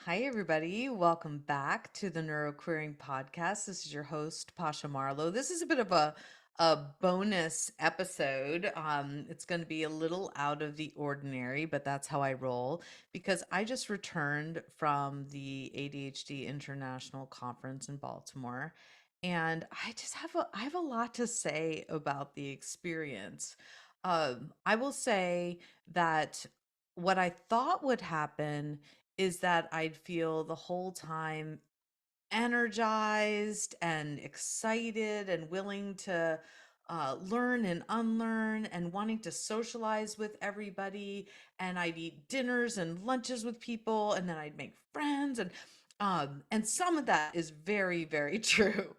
Hi, everybody. Welcome back to the Neuroqueering Podcast. This is your host, Pasha Marlowe. This is a bit of a bonus episode. It's going to be a little out of the ordinary, but that's how I roll because I just returned from the ADHD International Conference in Baltimore. And I have a lot to say about the experience. I will say that what I thought would happen is that I'd feel the whole time energized and excited and willing to learn and unlearn and wanting to socialize with everybody. And I'd eat dinners and lunches with people, and then I'd make friends. And some of that is very, very true.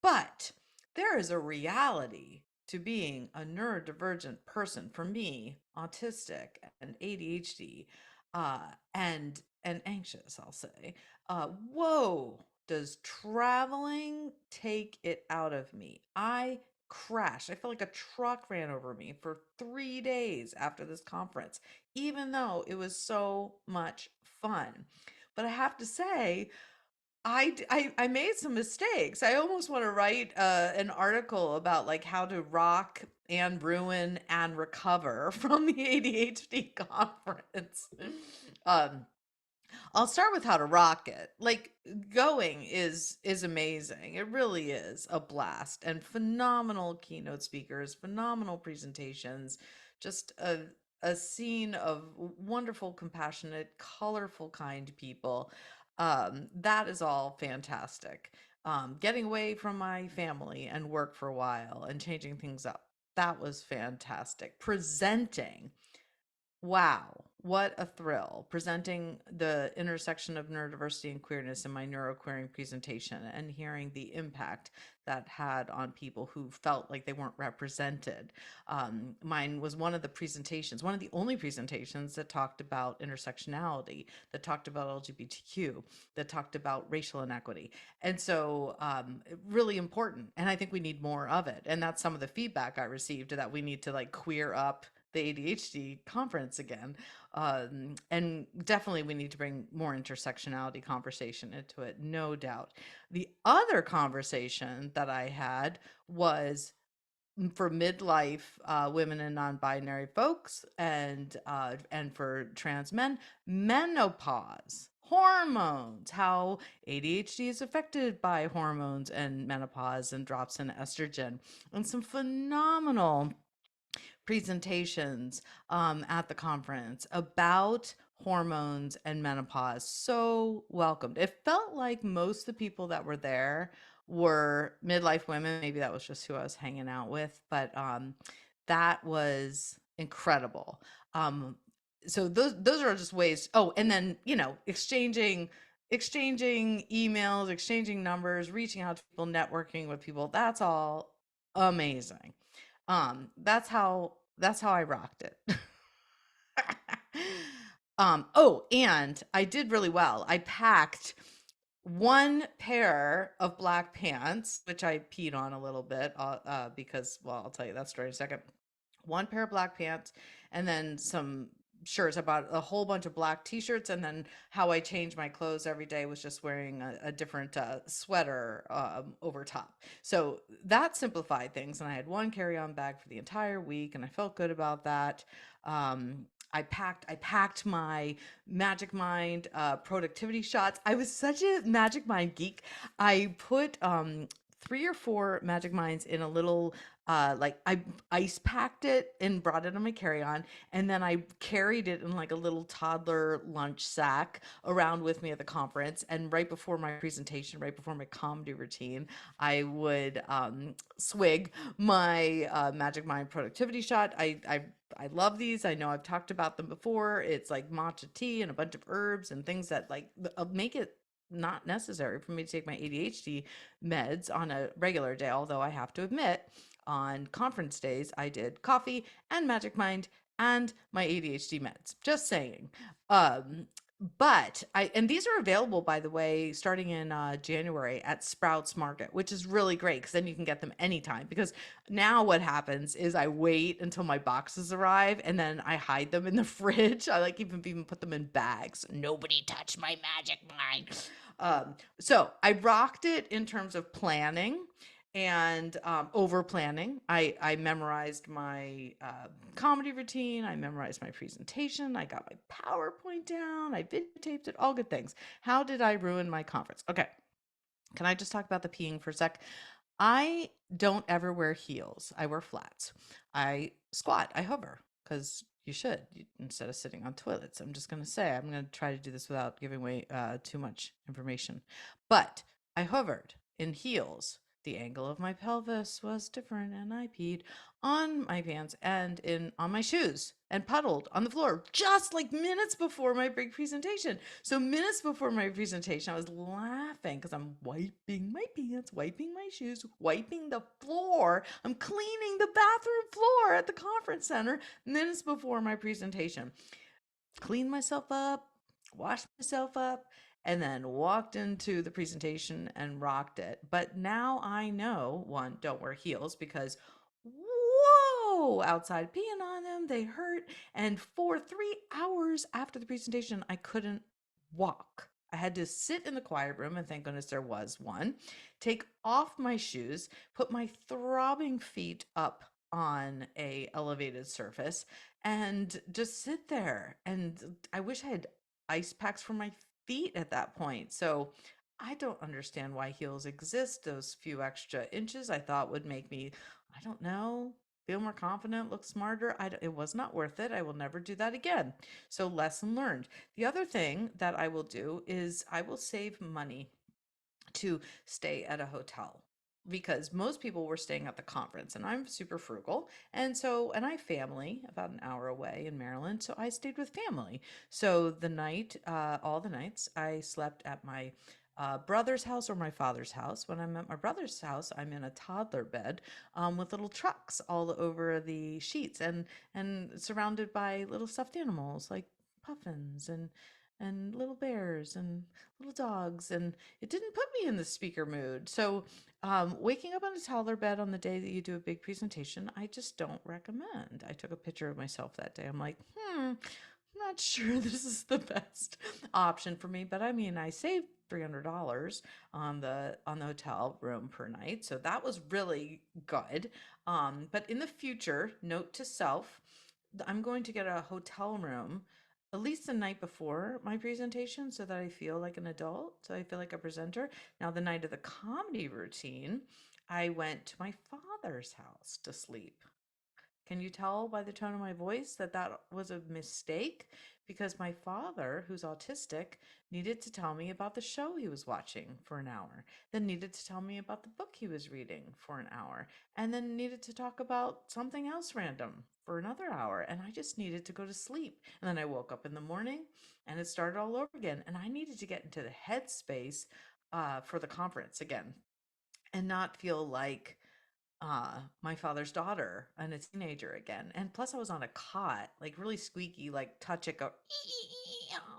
But there is a reality to being a neurodivergent person for me, autistic and ADHD, uh, and anxious, I'll say. Whoa, does traveling take it out of me? I crashed. I felt like a truck ran over me for 3 days after this conference, even though it was so much fun. But I have to say, I made some mistakes. I almost want to write an article about like how to rock and ruin and recover from the ADHD conference. Um, I'll start with how to rock it. Like going is amazing. It really is a blast and phenomenal keynote speakers, phenomenal presentations, just a scene of wonderful, compassionate, colorful, kind people. That is all fantastic. Getting away from my family and work for a while and changing things up. That was fantastic. Presenting. Wow, what a thrill presenting the intersection of neurodiversity and queerness in my neuroqueering presentation and hearing the impact that had on people who felt like they weren't represented. Mine was one of the presentations, one of the only presentations that talked about intersectionality, that talked about LGBTQ, that talked about racial inequity. And so, really important. And I think we need more of it. And that's some of the feedback I received, that we need to like queer up the ADHD conference again. And definitely we need to bring more intersectionality conversation into it, no doubt. The other conversation that I had was for midlife women and non-binary folks, and for trans men, menopause, hormones, how ADHD is affected by hormones and menopause and drops in estrogen, and some phenomenal presentations at the conference about hormones and menopause. So welcomed. It felt like most of the people that were there were midlife women. Maybe that was just who I was hanging out with, but that was incredible. Um, so those are just ways. Oh, and then exchanging emails, exchanging numbers, reaching out to people, networking with people. That's all amazing. That's how I rocked it. Oh, and I did really well. I packed one pair of black pants, which I peed on a little bit, because, well, I'll tell you that story in a second. One pair of black pants, and then some shirts. I bought a whole bunch of black t-shirts, and then how I changed my clothes every day was just wearing a different sweater over top. So that simplified things, and I had one carry-on bag for the entire week, and I felt good about that. I packed my Magic Mind productivity shots. I was such a Magic Mind geek. I put 3 or 4 Magic Minds in a little like I ice packed it and brought it on my carry-on, and then I carried it in like a little toddler lunch sack around with me at the conference. And right before my presentation, right before my comedy routine, I would swig my Magic Mind productivity shot. I love these. I know I've talked about them before. It's like matcha tea and a bunch of herbs and things that like make it not necessary for me to take my ADHD meds on a regular day. Although I have to admit, on conference days, I did coffee and Magic Mind and my ADHD meds. Just saying. Um, But and these are available, by the way, starting in January at Sprouts Market, which is really great because then you can get them anytime. Because now what happens is I wait until my boxes arrive and then I hide them in the fridge. I like even put them in bags. Nobody touch my magic mind. So I rocked it in terms of planning and over planning. I memorized my comedy routine. I memorized my presentation. I got my PowerPoint down. I videotaped it. All good things. How did I ruin my conference? Okay, can I just talk about the peeing for a sec? I don't ever wear heels. I wear flats. I squat. I hover because you should instead of sitting on toilets. I'm just going to say I'm going to try to do this without giving away too much information. But I hovered in heels. The angle of my pelvis was different, and I peed on my pants and in on my shoes and puddled on the floor just like minutes before my big presentation. So minutes before my presentation, I was laughing because I'm wiping my pants, wiping my shoes, wiping the floor. I'm cleaning the bathroom floor at the conference center minutes before my presentation. Cleaned myself up, washed myself up, and then walked into the presentation and rocked it. But now I know, one, don't wear heels because whoa, outside peeing on them, they hurt. And for 3 hours after the presentation, I couldn't walk. I had to sit in the quiet room, and thank goodness there was one, take off my shoes, put my throbbing feet up on a elevated surface and just sit there. And I wish I had ice packs for my feet at that point. So I don't understand why heels exist. Those few extra inches I thought would make me, I don't know, feel more confident, look smarter. It was not worth it. I will never do that again. So, lesson learned. The other thing that I will do is I will save money to stay at a hotel because most people were staying at the conference and I'm super frugal. And so, and I have family about an hour away in Maryland. So I stayed with family. So the night, all the nights, I slept at my brother's house or my father's house. When I'm at my brother's house, I'm in a toddler bed with little trucks all over the sheets and surrounded by little stuffed animals like puffins and little bears and little dogs, and it didn't put me in the speaker mood. So, waking up on a toddler bed on the day that you do a big presentation, I just don't recommend. I took a picture of myself that day. I'm like, I'm not sure this is the best option for me, but I mean, I saved $300 on the hotel room per night, so that was really good. But in the future, note to self, I'm going to get a hotel room at least the night before my presentation so that I feel like an adult, so I feel like a presenter. Now, the night of the comedy routine, I went to my father's house to sleep. Can you tell by the tone of my voice that that was a mistake? Because my father, who's autistic, needed to tell me about the show he was watching for an hour, then needed to tell me about the book he was reading for an hour, and then needed to talk about something else random for another hour. And I just needed to go to sleep. And then I woke up in the morning and it started all over again. And I needed to get into the headspace for the conference again and not feel like my father's daughter and a teenager again. And plus I was on a cot, like really squeaky, like touch it go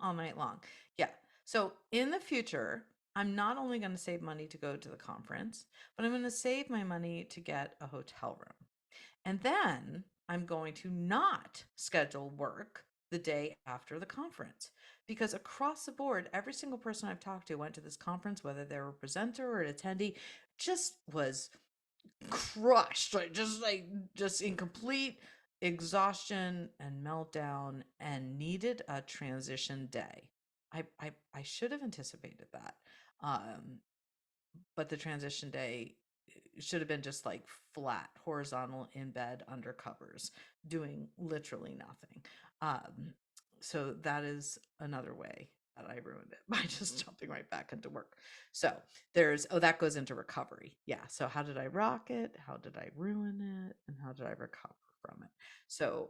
all night long. Yeah. So in the future, I'm not only going to save money to go to the conference, but I'm going to save my money to get a hotel room. And then I'm going to not schedule work the day after the conference because across the board, every single person I've talked to went to this conference, whether they were a presenter or an attendee, just was crushed, just in complete exhaustion and meltdown and needed a transition day. I should have anticipated that. Um, but the transition day should have been just like flat, horizontal in bed under covers, doing literally nothing. Um, so that is another way that I ruined it by just jumping right back into work. So that goes into recovery. Yeah. So how did I rock it? How did I ruin it? And how did I recover from it? So,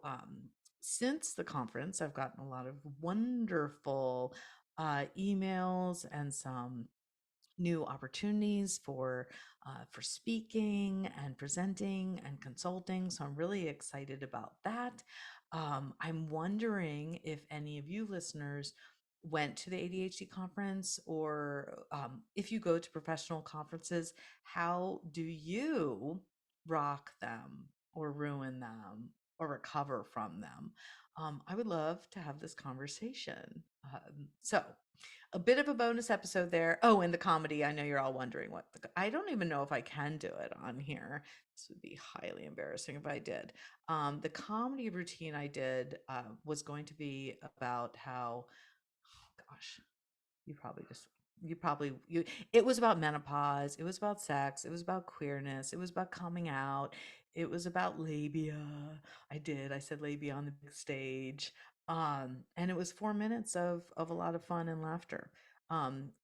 since the conference, I've gotten a lot of wonderful emails and some new opportunities for speaking and presenting and consulting. So I'm really excited about that. I'm wondering if any of you listeners went to the ADHD conference, or if you go to professional conferences, how do you rock them or ruin them or recover from them? I would love to have this conversation. So, a bit of a bonus episode there. Oh, and the comedy. I know you're all wondering I don't even know if I can do it on here. This would be highly embarrassing if I did. The comedy routine I did was going to be about how, oh gosh, you probably just you probably you it was about menopause, it was about sex, it was about queerness, it was about coming out, it was about labia. I said labia on the big stage. And it was 4 minutes of a lot of fun and laughter.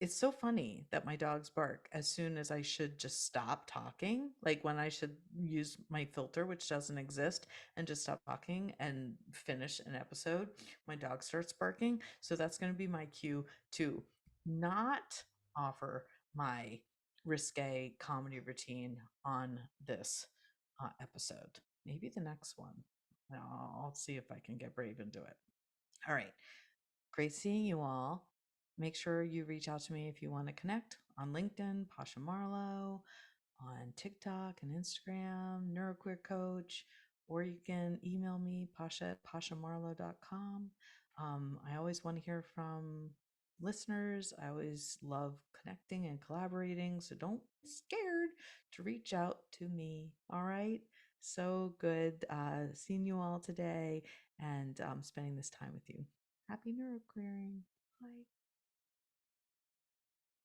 It's so funny that my dogs bark as soon as I should just stop talking, like when I should use my filter, which doesn't exist, and just stop talking and finish an episode. My dog starts barking. So that's going to be my cue to not offer my risque comedy routine on this episode. Maybe the next one. I'll see if I can get brave and do it. All right. Great seeing you all. Make sure you reach out to me if you want to connect on LinkedIn, Pasha Marlowe, on TikTok and Instagram, Neuroqueer Coach, or you can email me, Pasha at pashamarlowe.com. I always want to hear from listeners. I always love connecting and collaborating, so don't be scared to reach out to me. All right. So good seeing you all today and spending this time with you. Happy neuroqueering. Bye.